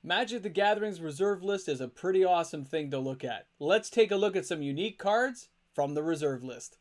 Magic the Gathering's reserve list is a pretty awesome thing to look at. Let's take a look at some unique cards from the reserve list.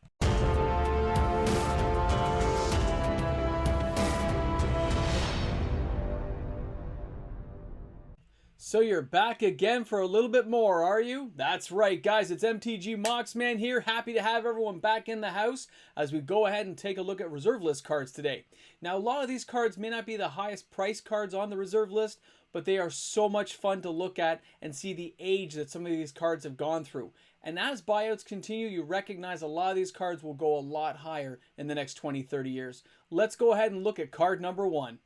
So you're back again for a little bit more, are you? That's right, guys. It's MTG Moxman here. Happy to have everyone back in the house as we go ahead and take a look at reserve list cards today. Now, a lot of these cards may not be the highest price cards on the reserve list, but they are so much fun to look at and see the age that some of these cards have gone through. And as buyouts continue, you recognize a lot of these cards will go a lot higher in the next 20, 30 years. Let's go ahead and look at card number 1.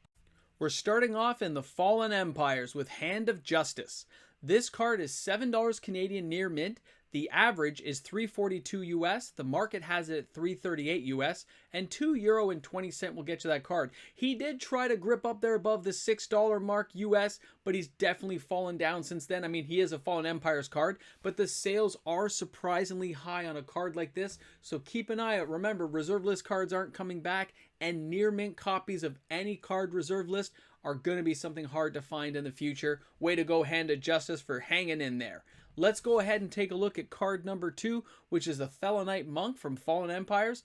We're starting off in the Fallen Empires with Hand of Justice. This card is $7 Canadian near mint. The average is $3.42 US. The market has it at $3.38 US. And €2.20 will get you that card. He did try to grip up there above the $6 mark US, but he's definitely fallen down since then. I mean, he is a Fallen Empires card, but the sales are surprisingly high on a card like this. So keep an eye out. Remember, reserve list cards aren't coming back, and near mint copies of any card reserve list are going to be something hard to find in the future. Way to go, Hand of Justice, for hanging in there. Let's go ahead and take a look at card number 2, which is the Thelonite Monk from Fallen Empires.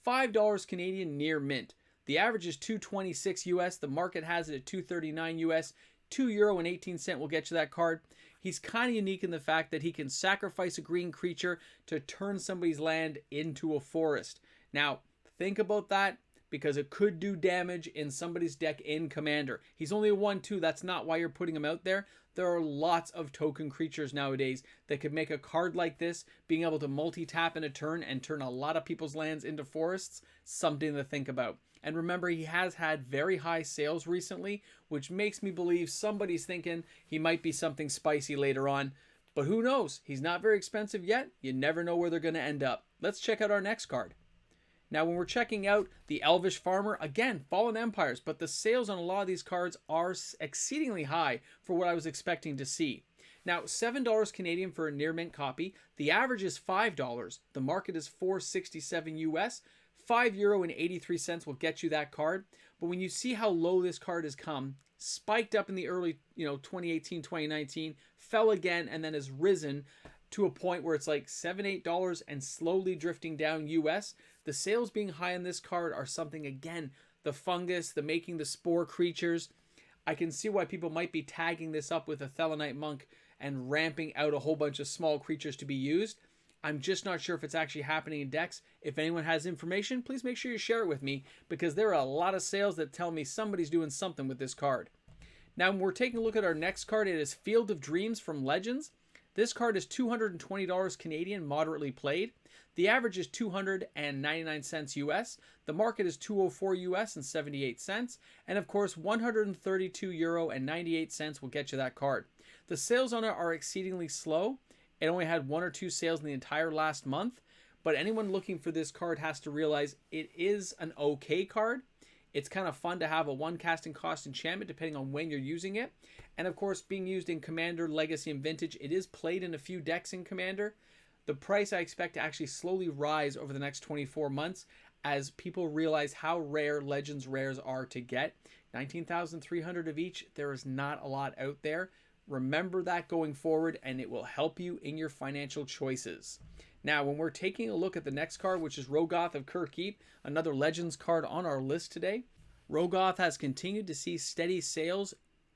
$5 Canadian near mint. The average is $2.26 US. The market has it at $2.39 US. €2.18 will get you that card. He's kind of unique in the fact that he can sacrifice a green creature to turn somebody's land into a forest. Now, think about that, because it could do damage in somebody's deck in Commander. He's only a 1/2. That's not why you're putting him out there. There are lots of token creatures nowadays that could make a card like this, being able to multi-tap in a turn and turn a lot of people's lands into forests, something to think about. And remember, he has had very high sales recently, which makes me believe somebody's thinking he might be something spicy later on. But who knows? He's not very expensive yet. You never know where they're going to end up. Let's check out our next card. Now, when we're checking out the Elvish Farmer, again, Fallen Empires, but the sales on a lot of these cards are exceedingly high for what I was expecting to see. Now, $7 Canadian for a near mint copy. The average is $5. The market is $4.67 US. €5.83 will get you that card. But when you see how low this card has come, spiked up in the early, 2018, 2019, fell again, and then has risen to a point where it's like $7, $8 and slowly drifting down US. The sales being high on this card are something, again, the fungus, the making the spore creatures. I can see why people might be tagging this up with a Thelonite Monk and ramping out a whole bunch of small creatures to be used. I'm just not sure if it's actually happening in decks. If anyone has information, please make sure you share it with me, because there are a lot of sales that tell me somebody's doing something with this card. Now, when we're taking a look at our next card, it is Field of Dreams from Legends. This card is $220 Canadian, moderately played. The average is $2.99 US. The market is $2.04 US and 78 cents. And of course, €132.98 will get you that card. The sales on it are exceedingly slow. It only had 1 or 2 sales in the entire last month. But anyone looking for this card has to realize it is an okay card. It's kind of fun to have a 1 casting cost enchantment depending on when you're using it. And of course, being used in Commander, Legacy, and Vintage, it is played in a few decks in Commander. The price I expect to actually slowly rise over the next 24 months as people realize how rare Legends rares are to get. 19,300 of each. There is not a lot out there. Remember that going forward, and it will help you in your financial choices. Now, when we're taking a look at the next card, which is Rogoth of Kerkeep, another Legends card on our list today, Rogoth has continued to see steady sales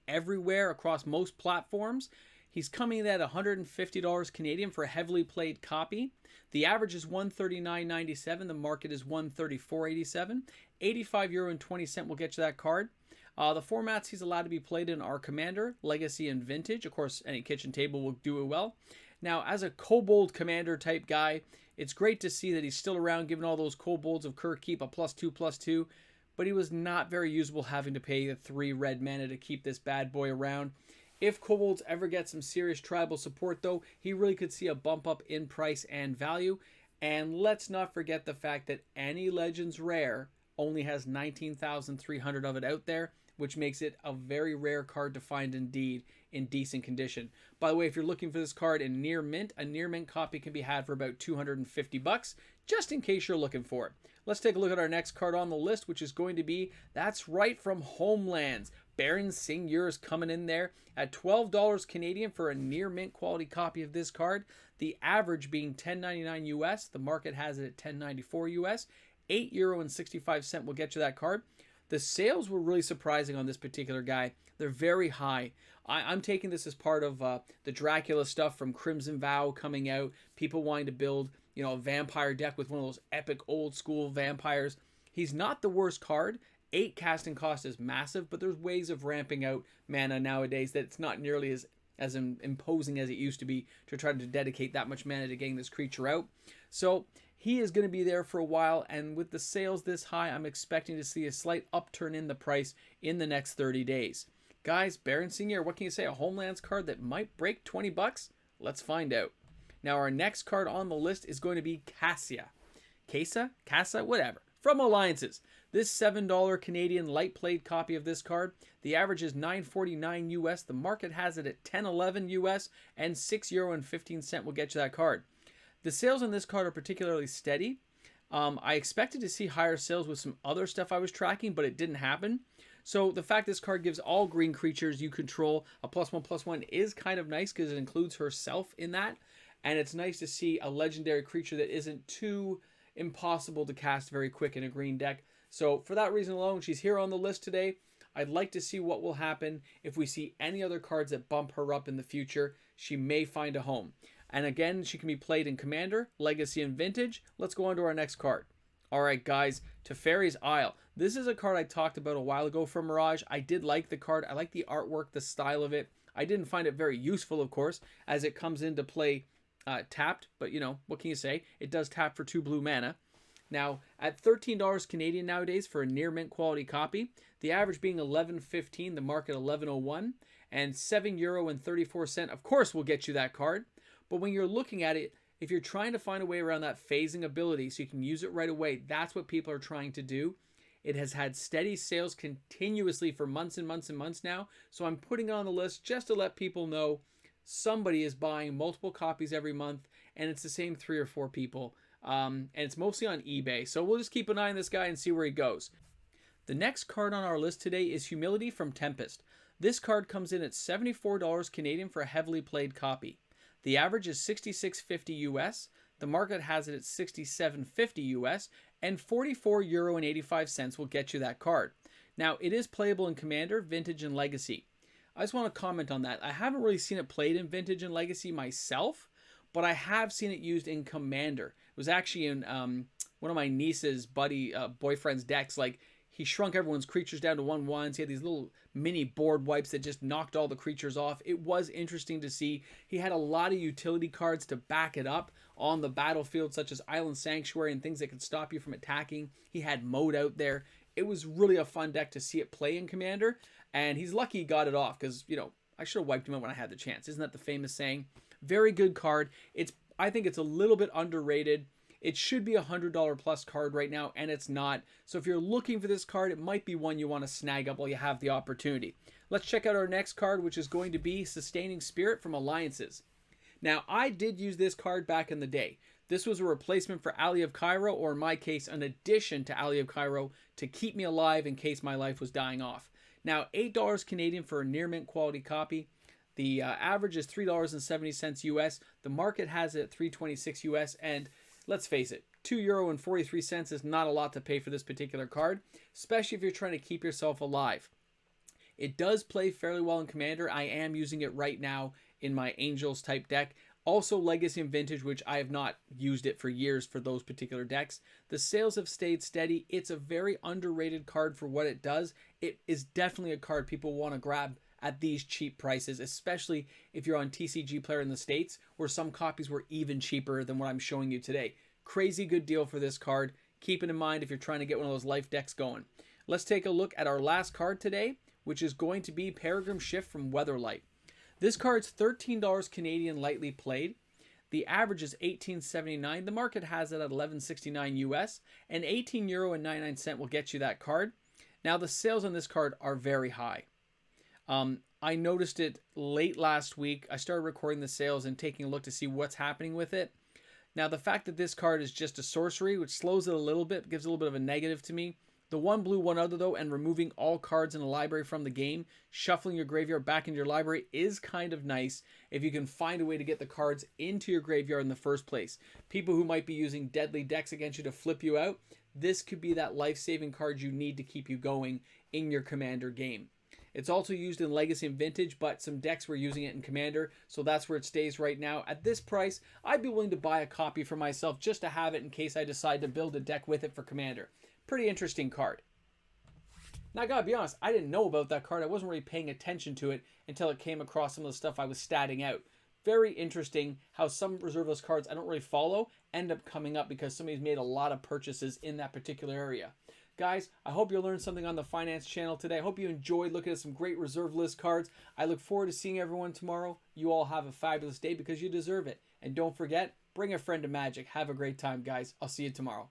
everywhere across most platforms. He's coming in at $150 Canadian for a heavily played copy. The average is $139.97. The market is $134.87. €85.20 will get you that card. The formats he's allowed to be played in are Commander, Legacy, and Vintage. Of course, any kitchen table will do it well. Now, as a Kobold Commander type guy, it's great to see that he's still around, giving all those Kobolds of Kerkeep a +2/+2, but he was not very usable having to pay the 3 red mana to keep this bad boy around. If Kobolds ever get some serious tribal support, though, he really could see a bump up in price and value. And let's not forget the fact that any Legends rare only has 19,300 of it out there, which makes it a very rare card to find indeed in decent condition. By the way, if you're looking for this card in near mint, a near mint copy can be had for about $250, just in case you're looking for it. Let's take a look at our next card on the list, which is going to be, that's right, from Homelands, Baron Singh is coming in there at $12 Canadian for a near mint quality copy of this card. The average being $10.99 US. The market has it at $10.94 US. €8.65 will get you that card. The sales were really surprising on this particular guy. They're very high. I'm taking this as part of the Dracula stuff from Crimson Vow coming out. People wanting to build, a vampire deck with one of those epic old school vampires. He's not the worst card. 8 casting cost is massive, but there's ways of ramping out mana nowadays that it's not nearly as imposing as it used to be to try to dedicate that much mana to getting this creature out. So he is going to be there for a while, and with the sales this high, I'm expecting to see a slight upturn in the price in the next 30 days. Guys, Baron Senior, what can you say? A Homelands card that might break 20 bucks? Let's find out. Now, our next card on the list is going to be Cassia. Casa, whatever. From Alliances. This $7 Canadian light played copy of this card. The average is $9.49 US. The market has it at $10.11 US, and €6.15 will get you that card. The sales on this card are particularly steady. I expected to see higher sales with some other stuff I was tracking, but it didn't happen. So the fact this card gives all green creatures you control a +1/+1 is kind of nice because it includes herself in that. And it's nice to see a legendary creature that isn't too impossible to cast very quick in a green deck. So for that reason alone, she's here on the list today. I'd like to see what will happen if we see any other cards that bump her up in the future. She may find a home. And again, she can be played in Commander, Legacy, and Vintage. Let's go on to our next card. All right, guys, Teferi's Isle. This is a card I talked about a while ago from Mirage. I did like the card. I like the artwork, the style of it. I didn't find it very useful, of course, as it comes into play tapped. But, what can you say? It does tap for 2 blue mana. Now, at $13 Canadian nowadays for a near mint quality copy, the average being $11.15, the market $11.01, and €7.34, of course, will get you that card. But when you're looking at it, if you're trying to find a way around that phasing ability so you can use it right away, that's what people are trying to do. It has had steady sales continuously for months and months and months now, so I'm putting it on the list just to let people know somebody is buying multiple copies every month, and it's the same 3 or 4 people. And it's mostly on eBay. So we'll just keep an eye on this guy and see where he goes. The next card on our list today is Humility from Tempest. This card comes in at $74 Canadian for a heavily played copy. The average is $66.50 US. The market has it at $67.50 US, and €44.85 will get you that card. Now, it is playable in Commander, Vintage, and Legacy. I just want to comment on that. I haven't really seen it played in Vintage and Legacy myself, but I have seen it used in Commander. It was actually in one of my niece's boyfriend's decks. Like, he shrunk everyone's creatures down to 1/1s. He had these little mini board wipes that just knocked all the creatures off. It was interesting to see. He had a lot of utility cards to back it up on the battlefield, such as Island Sanctuary and things that could stop you from attacking. He had mode out there. It was really a fun deck to see it play in Commander, and he's lucky he got it off because, I should have wiped him out when I had the chance. Isn't that the famous saying? Very good card. I think it's a little bit underrated. It should be a $100 plus card right now, and it's not. So if you're looking for this card, it might be one you want to snag up while you have the opportunity. Let's check out our next card, which is going to be Sustaining Spirit from Alliances. Now, I did use this card back in the day. This was a replacement for Ally of Cairo, or in my case, an addition to Ally of Cairo to keep me alive in case my life was dying off. Now, $8 Canadian for a near mint quality copy. The average is $3.70 US. The market has it at $3.26 US, and let's face it, €2.43 is not a lot to pay for this particular card, especially if you're trying to keep yourself alive. It does play fairly well in Commander. I am using it right now in my Angels type deck. Also Legacy and Vintage, which I have not used it for years for those particular decks. The sales have stayed steady. It's a very underrated card for what it does. It is definitely a card people want to grab at these cheap prices, especially if you're on TCG Player in the States, where some copies were even cheaper than what I'm showing you today. Crazy good deal for this card. Keep it in mind if you're trying to get one of those life decks going. Let's take a look at our last card today, which is going to be Peregrine Shift from Weatherlight. This card's $13 Canadian lightly played. The average is $18.79. The market has it at $11.69 US, and €18.99 will get you that card. Now, the sales on this card are very high. I noticed it late last week. I started recording the sales and taking a look to see what's happening with it. Now, the fact that this card is just a sorcery, which slows it a little bit, gives a little bit of a negative to me. The one blue, one other though, and removing all cards in a library from the game, shuffling your graveyard back into your library is kind of nice if you can find a way to get the cards into your graveyard in the first place. People who might be using deadly decks against you to flip you out, this could be that life-saving card you need to keep you going in your Commander game. It's also used in Legacy and Vintage, but some decks were using it in Commander, so that's where it stays right now. At this price, I'd be willing to buy a copy for myself just to have it in case I decide to build a deck with it for Commander. Pretty interesting card. Now, I gotta be honest, I didn't know about that card. I wasn't really paying attention to it until it came across some of the stuff I was statting out. Very interesting how some reserve list cards I don't really follow end up coming up because somebody's made a lot of purchases in that particular area. Guys, I hope you learned something on the finance channel today. I hope you enjoyed looking at some great reserve list cards. I look forward to seeing everyone tomorrow. You all have a fabulous day because you deserve it. And don't forget, bring a friend to Magic. Have a great time, guys. I'll see you tomorrow.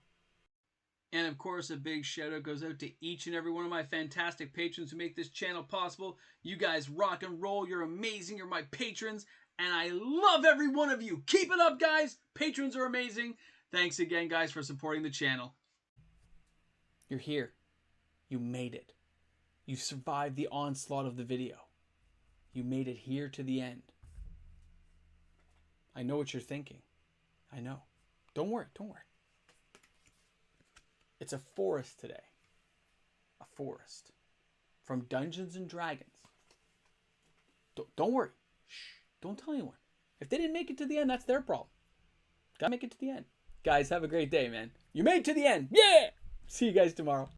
And of course, a big shout out goes out to each and every one of my fantastic patrons who make this channel possible. You guys rock and roll. You're amazing. You're my patrons. And I love every one of you. Keep it up, guys. Patrons are amazing. Thanks again, guys, for supporting the channel. You're here. You made it. You survived the onslaught of the video. You made it here to the end. I know what you're thinking. I know. Don't worry. Don't worry. It's a forest today. A forest. From Dungeons and Dragons. Don't worry. Shh. Don't tell anyone. If they didn't make it to the end, that's their problem. Gotta make it to the end. Guys, have a great day, man. You made it to the end. Yeah! See you guys tomorrow.